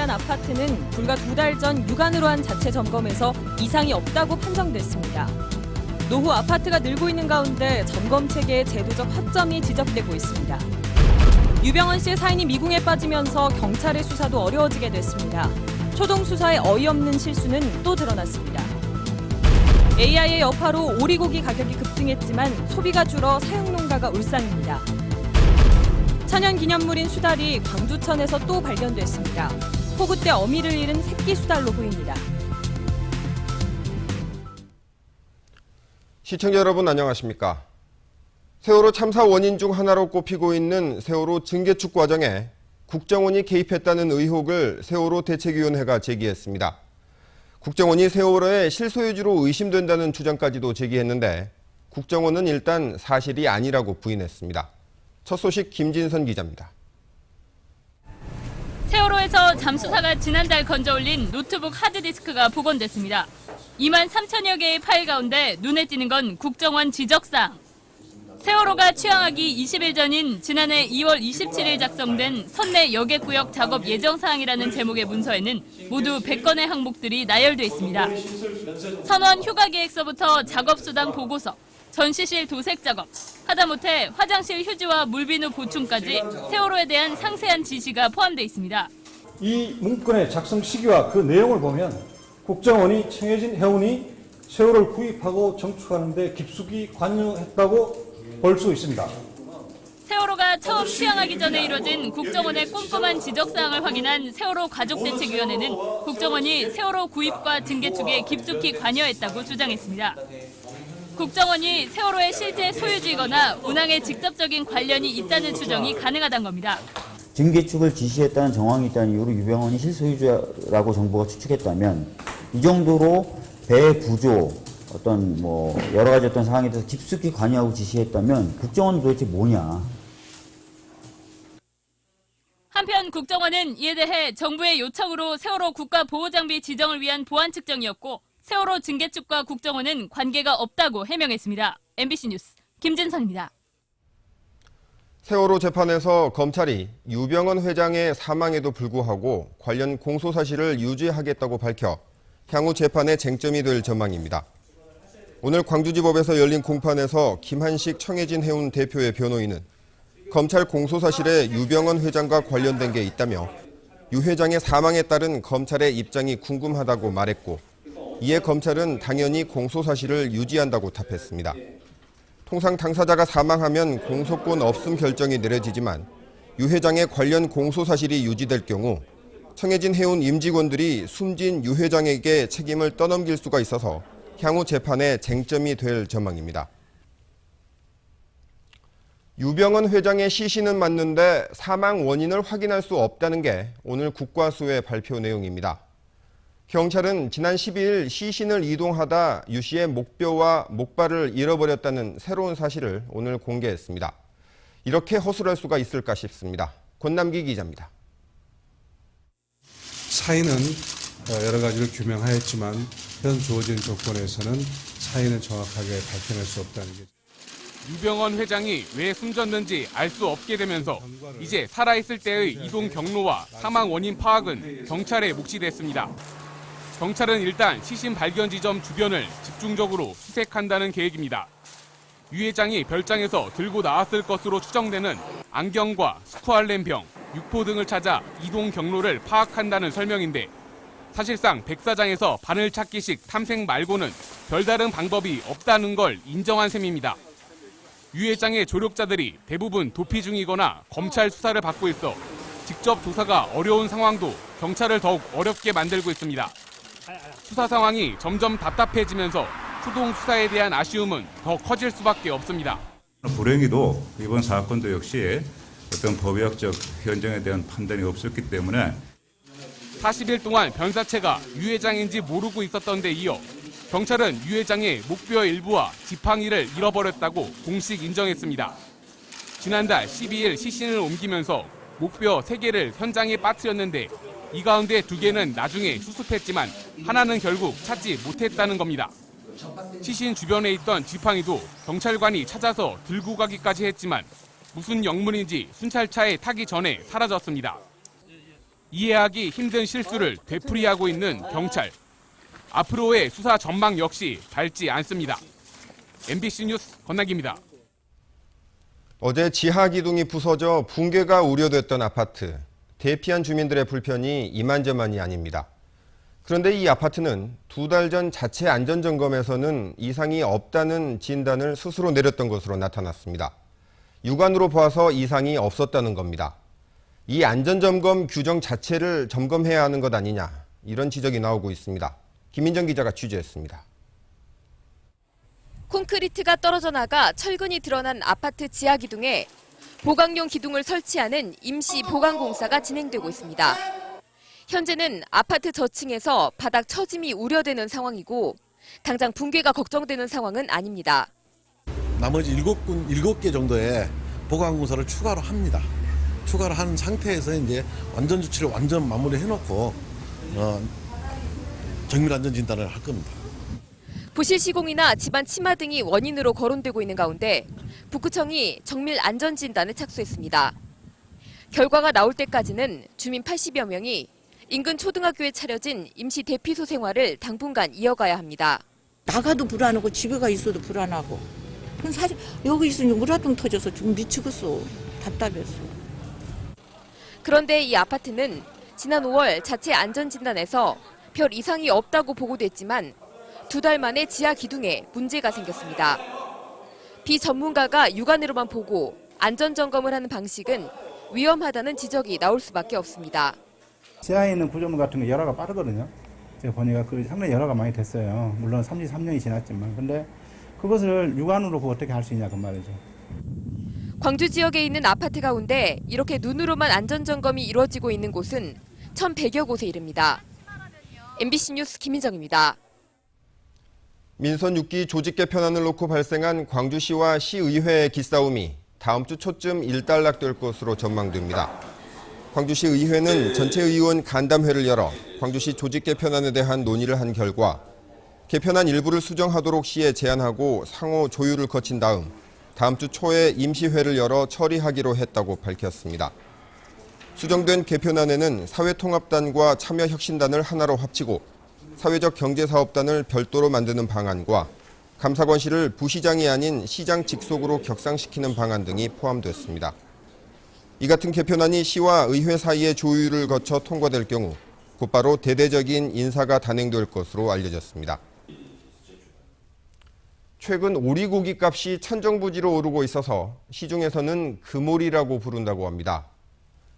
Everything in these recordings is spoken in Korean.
관한 아파트는 불과 2달 전 육안으로 한 자체 점검에서 이상이 없다고 판정됐습니다. 노후 아파트가 늘고 있는 가운데 점검 체계의 제도적 허점이 지적되고 있습니다. 유병헌 씨의 사인이 미궁에 빠지면서 경찰의 수사도 어려워지게 됐습니다. 초동 수사에 어이없는 실수는 또 드러났습니다. AI의 여파로 오리고기 가격이 급등했지만 소비가 줄어 사육농가가 울상입니다. 천연기념물인 수달이 광주천에서 또 발견됐습니다. 폭우 때 어미를 잃은 새끼 수달로 보입니다. 시청자 여러분 안녕하십니까? 세월호 참사 원인 중 하나로 꼽히고 있는 세월호 증개축 과정에 국정원이 개입했다는 의혹을 세월호 대책위원회가 제기했습니다. 국정원이 세월호의 실소유주로 의심된다는 주장까지도 제기했는데 국정원은 일단 사실이 아니라고 부인했습니다. 첫 소식 김진선 기자입니다. 세월호에서 잠수사가 지난달 건져올린 노트북 하드디스크가 복원됐습니다. 2만 3천여 개의 파일 가운데 눈에 띄는 건 국정원 지적사항. 세월호가 취항하기 20일 전인 지난해 2월 27일 작성된 선내 여객구역 작업 예정사항이라는 제목의 문서에는 모두 100건의 항목들이 나열돼 있습니다. 선원 휴가계획서부터 작업수당 보고서, 전시실 도색 작업, 하다못해 화장실 휴지와 물비누 보충까지 세월호에 대한 상세한 지시가 포함되어 있습니다. 이 문건의 작성 시기와 그 내용을 보면 국정원이 청해진 해운이 세월호를 구입하고 정축하는 데 깊숙이 관여했다고 볼 수 있습니다. 세월호가 처음 취항하기 전에 이뤄진 국정원의 꼼꼼한 지적사항을 확인한 세월호 가족대책위원회는 국정원이 세월호 구입과 증개축에 깊숙이 관여했다고 주장했습니다. 국정원이 세월호의 실제 소유주이거나 운항에 직접적인 관련이 있다는 추정이 가능하다는 겁니다. 증개축을 지시했다는 정황이 있다는 이유로 유병헌이 실소유주라고 정부가 추측했다면 이 정도로 배 구조 어떤 여러 가지 어떤 상황에 대해서 깊숙이 관여하고 지시했다면 국정원은 도대체 뭐냐? 한편 국정원은 이에 대해 정부의 요청으로 세월호 국가보호장비 지정을 위한 보안 측정이었고 세월호 증개축과 국정원은 관계가 없다고 해명했습니다. MBC 뉴스 김진선입니다. 세월호 재판에서 검찰이 유병헌 회장의 사망에도 불구하고 관련 공소 사실을 유지하겠다고 밝혀 향후 재판에 쟁점이 될 전망입니다. 오늘 광주지법에서 열린 공판에서 김한식 청해진 해운 대표의 변호인은 검찰 공소 사실에 유병헌 회장과 관련된 게 있다며 유 회장의 사망에 따른 검찰의 입장이 궁금하다고 말했고 이에 검찰은 당연히 공소 사실을 유지한다고 답했습니다. 통상 당사자가 사망하면 공소권 없음 결정이 내려지지만 유 회장의 관련 공소 사실이 유지될 경우 청해진 해운 임직원들이 숨진 유 회장에게 책임을 떠넘길 수가 있어서 향후 재판에 쟁점이 될 전망입니다. 유병헌 회장의 시신은 맞는데 사망 원인을 확인할 수 없다는 게 오늘 국과수의 발표 내용입니다. 경찰은 지난 12일 시신을 이동하다 유 씨의 목뼈와 목발을 잃어버렸다는 새로운 사실을 오늘 공개했습니다. 이렇게 허술할 수가 있을까 싶습니다. 권남기 기자입니다. 사인은 여러 가지로 규명하였지만 현 주어진 조건에서는 사인을 정확하게 밝혀낼 수 없다는 게. 유병헌 회장이 왜 숨졌는지 알 수 없게 되면서 이제 살아있을 때의 이동 경로와 사망 원인 파악은 경찰에 몫이 됐습니다. 경찰은 일단 시신 발견 지점 주변을 집중적으로 수색한다는 계획입니다. 유 회장이 별장에서 들고 나왔을 것으로 추정되는 안경과 스쿠알렌병, 육포 등을 찾아 이동 경로를 파악한다는 설명인데 사실상 백사장에서 바늘 찾기식 탐색 말고는 별다른 방법이 없다는 걸 인정한 셈입니다. 유 회장의 조력자들이 대부분 도피 중이거나 검찰 수사를 받고 있어 직접 조사가 어려운 상황도 경찰을 더욱 어렵게 만들고 있습니다. 수사 상황이 점점 답답해지면서 초동 수사에 대한 아쉬움은 더 커질 수밖에 없습니다. 불행히도 이번 사건도 역시 어떤 법의학적 현정에 대한 판단이 없었기 때문에 40일 동안 변사체가 유 회장인지 모르고 있었던 데 이어 경찰은 유 회장의 목뼈 일부와 지팡이를 잃어버렸다고 공식 인정했습니다. 지난달 12일 시신을 옮기면서 목뼈 3개를 현장에 빠뜨렸는데 이 가운데 2개는 나중에 수습했지만 하나는 결국 찾지 못했다는 겁니다. 시신 주변에 있던 지팡이도 경찰관이 찾아서 들고 가기까지 했지만 무슨 영문인지 순찰차에 타기 전에 사라졌습니다. 이해하기 힘든 실수를 되풀이하고 있는 경찰. 앞으로의 수사 전망 역시 밝지 않습니다. MBC 뉴스 권나기입니다. 어제 지하 기둥이 부서져 붕괴가 우려됐던 아파트. 대피한 주민들의 불편이 이만저만이 아닙니다. 그런데 이 아파트는 2달 전 자체 안전점검에서는 이상이 없다는 진단을 스스로 내렸던 것으로 나타났습니다. 육안으로 봐서 이상이 없었다는 겁니다. 이 안전점검 규정 자체를 점검해야 하는 것 아니냐, 이런 지적이 나오고 있습니다. 김민정 기자가 취재했습니다. 콘크리트가 떨어져 나가 철근이 드러난 아파트 지하 기둥에 보강용 기둥을 설치하는 임시 보강 공사가 진행되고 있습니다. 현재는 아파트 저층에서 바닥 처짐이 우려되는 상황이고 당장 붕괴가 걱정되는 상황은 아닙니다. 나머지 7개 정도의 보강 공사를 추가로 합니다. 추가를 한 상태에서 이제 완전 조치를 완전 마무리해 놓고 정밀 안전 진단을 할 겁니다. 부실 시공이나 집안 침하 등이 원인으로 거론되고 있는 가운데 북구청이 정밀 안전 진단에 착수했습니다. 결과가 나올 때까지는 주민 80여 명이 인근 초등학교에 차려진 임시 대피소 생활을 당분간 이어가야 합니다. 나가도 불안하고 집에 가 있어도 불안하고. 사실 여기 있으니 우라통 터져서 좀 미치겠어. 답답했어. 그런데 이 아파트는 지난 5월 자체 안전진단에서 별 이상이 없다고 보고됐지만 2달 만에 지하 기둥에 문제가 생겼습니다. 비전문가가 육안으로만 보고 안전점검을 하는 방식은 위험하다는 지적이 나올 수밖에 없습니다. 지하에 있는 구조물 같은 거 열화가 빠르거든요. 제가 보니까 상당히 열화가 많이 됐어요. 물론 33년이 지났지만. 근데 그것을 육안으로 보고 어떻게 할 수 있냐 그 말이죠. 광주 지역에 있는 아파트 가운데 이렇게 눈으로만 안전점검이 이루어지고 있는 곳은 1,100여 곳에 이릅니다. MBC 뉴스 김민정입니다. 민선 6기 조직 개편안을 놓고 발생한 광주시와 시의회의 기싸움이 다음 주 초쯤 일단락될 것으로 전망됩니다. 광주시 의회는 전체 의원 간담회를 열어 광주시 조직 개편안에 대한 논의를 한 결과 개편안 일부를 수정하도록 시에 제안하고 상호 조율을 거친 다음 주 초에 임시회를 열어 처리하기로 했다고 밝혔습니다. 수정된 개편안에는 사회통합단과 참여혁신단을 하나로 합치고 사회적 경제사업단을 별도로 만드는 방안과 감사관실을 부시장이 아닌 시장 직속으로 격상시키는 방안 등이 포함됐습니다. 이 같은 개편안이 시와 의회 사이의 조율을 거쳐 통과될 경우 곧바로 대대적인 인사가 단행될 것으로 알려졌습니다. 최근 오리고기 값이 천정부지로 오르고 있어서 시중에서는 금오리라고 부른다고 합니다.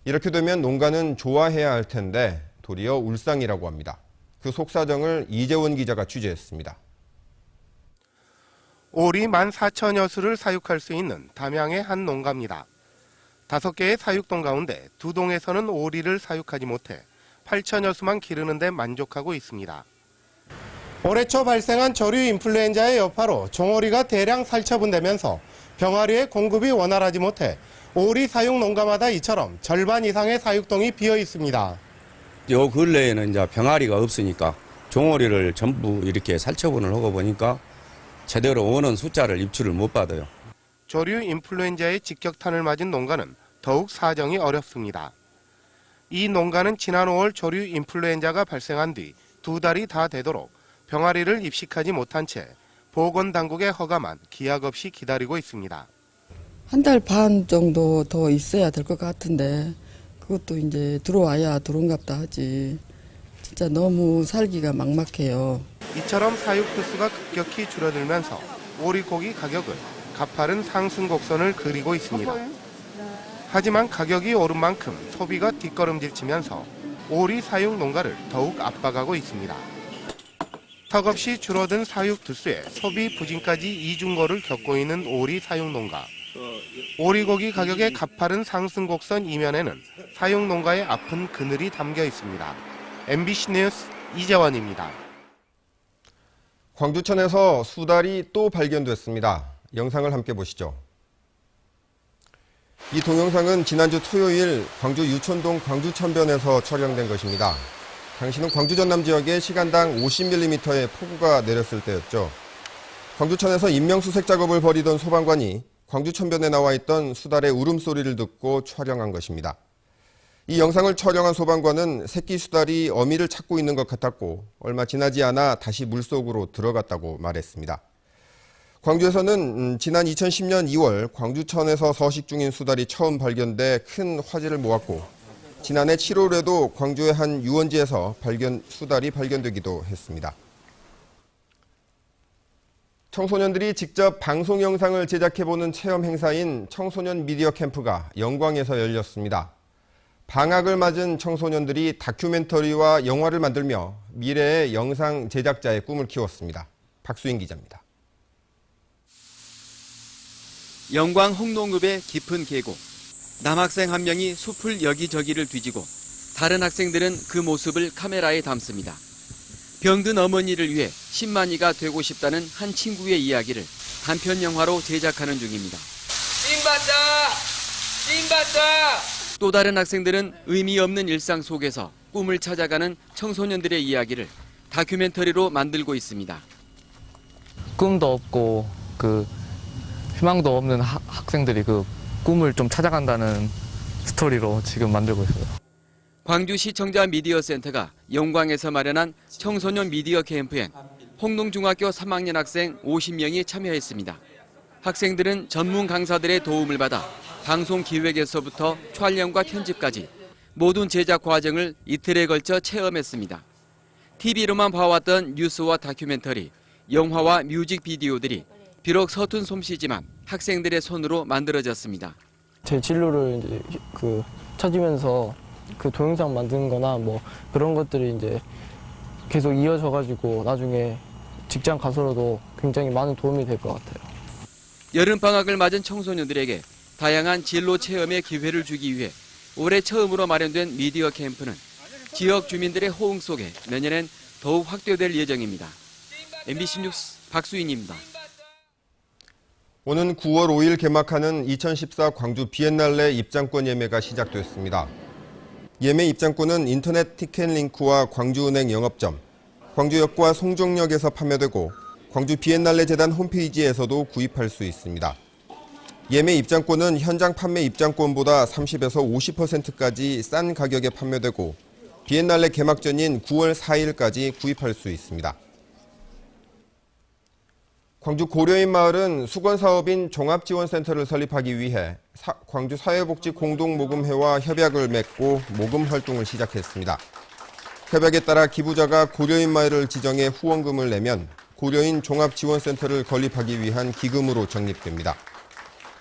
이렇게 되면 농가는 좋아해야 할 텐데 도리어 울상이라고 합니다. 그 속사정을 이재원 기자가 취재했습니다. 오리 14,000여 수를 사육할 수 있는 담양의 한 농가입니다. 5개의 사육동 가운데 2동에서는 오리를 사육하지 못해 8,000여 수만 기르는 데 만족하고 있습니다. 올해 초 발생한 조류 인플루엔자의 여파로 종오리가 대량 살처분되면서 병아리의 공급이 원활하지 못해 오리 사육 농가마다 이처럼 절반 이상의 사육동이 비어 있습니다. 요 근래에는 이제 병아리가 없으니까 종오리를 전부 이렇게 살처분을 하고 보니까 제대로 원하는 숫자를 입출을 못 받아요. 조류 인플루엔자의 직격탄을 맞은 농가는 더욱 사정이 어렵습니다. 이 농가는 지난 5월 조류 인플루엔자가 발생한 뒤 2달이 다 되도록 병아리를 입식하지 못한 채 보건당국의 허가만 기약 없이 기다리고 있습니다. 1달 반 정도 더 있어야 될 것 같은데 그것도 이제 들어와야 들어온갑다 하지. 진짜 너무 살기가 막막해요. 이처럼 사육 횟수가 급격히 줄어들면서 오리고기 가격은 가파른 상승 곡선을 그리고 있습니다. 하지만 가격이 오른 만큼 소비가 뒷걸음질 치면서 오리 사육 농가를 더욱 압박하고 있습니다. 턱없이 줄어든 사육 두수에 소비 부진까지 이중고를 겪고 있는 오리 사육 농가. 오리고기 가격의 가파른 상승 곡선 이면에는 사육 농가의 아픈 그늘이 담겨 있습니다. MBC 뉴스 이재원입니다. 광주천에서 수달이 또 발견됐습니다. 영상을 함께 보시죠. 이 동영상은 지난주 토요일 광주 유천동 광주천변에서 촬영된 것입니다. 당시는 광주 전남 지역에 시간당 50mm의 폭우가 내렸을 때였죠. 광주천에서 인명수색 작업을 벌이던 소방관이 광주천변에 나와 있던 수달의 울음소리를 듣고 촬영한 것입니다. 이 영상을 촬영한 소방관은 새끼 수달이 어미를 찾고 있는 것 같았고 얼마 지나지 않아 다시 물속으로 들어갔다고 말했습니다. 광주에서는 지난 2010년 2월 광주천에서 서식 중인 수달이 처음 발견돼 큰 화제를 모았고 지난해 7월에도 광주의 한 유원지에서 수달이 발견되기도 했습니다. 청소년들이 직접 방송 영상을 제작해보는 체험 행사인 청소년 미디어 캠프가 영광에서 열렸습니다. 방학을 맞은 청소년들이 다큐멘터리와 영화를 만들며 미래의 영상 제작자의 꿈을 키웠습니다. 박수인 기자입니다. 영광 홍농읍의 깊은 계곡. 남학생 한 명이 숲을 여기저기를 뒤지고 다른 학생들은 그 모습을 카메라에 담습니다. 병든 어머니를 위해 10만이가 되고 싶다는 한 친구의 이야기를 단편 영화로 제작하는 중입니다. 찐받자! 또 다른 학생들은 의미 없는 일상 속에서 꿈을 찾아가는 청소년들의 이야기를 다큐멘터리로 만들고 있습니다. 꿈도 없고 희망도 없는 학생들이 꿈을 좀 찾아간다는 스토리로 지금 만들고 있어요. 광주시청자 미디어센터가 영광에서 마련한 청소년 미디어 캠프엔 홍농중학교 3학년 학생 50명이 참여했습니다. 학생들은 전문 강사들의 도움을 받아 방송 기획에서부터 촬영과 편집까지 모든 제작 과정을 이틀에 걸쳐 체험했습니다. TV로만 봐왔던 뉴스와 다큐멘터리, 영화와 뮤직비디오들이 비록 서툰 솜씨지만 학생들의 손으로 만들어졌습니다. 제 진로를 이제 찾으면서 동영상 만드는 거나 그런 것들이 이제 계속 이어져가지고 나중에 직장 가서라도 굉장히 많은 도움이 될 것 같아요. 여름방학을 맞은 청소년들에게 다양한 진로 체험의 기회를 주기 위해 올해 처음으로 마련된 미디어 캠프는 지역 주민들의 호응 속에 내년엔 더욱 확대될 예정입니다. MBC 뉴스 박수인입니다. 오는 9월 5일 개막하는 2014 광주 비엔날레 입장권 예매가 시작됐습니다. 예매 입장권은 인터넷 티켓링크와 광주은행 영업점, 광주역과 송정역에서 판매되고 광주 비엔날레 재단 홈페이지에서도 구입할 수 있습니다. 예매 입장권은 현장 판매 입장권보다 30에서 50%까지 싼 가격에 판매되고 비엔날레 개막 전인 9월 4일까지 구입할 수 있습니다. 광주 고려인 마을은 수건사업인 종합지원센터를 설립하기 위해 광주 사회복지공동모금회와 협약을 맺고 모금 활동을 시작했습니다. 협약에 따라 기부자가 고려인 마을을 지정해 후원금을 내면 고려인 종합지원센터를 건립하기 위한 기금으로 적립됩니다.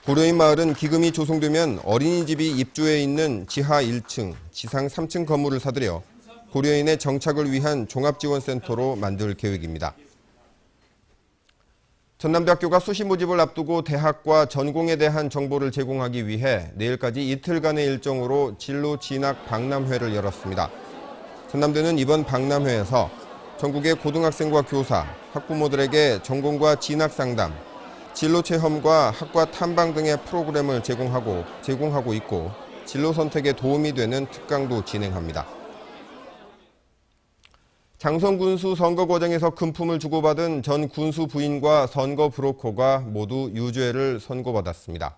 고려인 마을은 기금이 조성되면 어린이집이 입주해 있는 지하 1층, 지상 3층 건물을 사들여 고려인의 정착을 위한 종합지원센터로 만들 계획입니다. 전남대학교가 수시 모집을 앞두고 대학과 전공에 대한 정보를 제공하기 위해 내일까지 이틀간의 일정으로 진로 진학 박람회를 열었습니다. 전남대는 이번 박람회에서 전국의 고등학생과 교사, 학부모들에게 전공과 진학 상담, 진로 체험과 학과 탐방 등의 프로그램을 제공하고 있고 진로 선택에 도움이 되는 특강도 진행합니다. 장성 군수 선거 과정에서 금품을 주고받은 전 군수 부인과 선거 브로커가 모두 유죄를 선고받았습니다.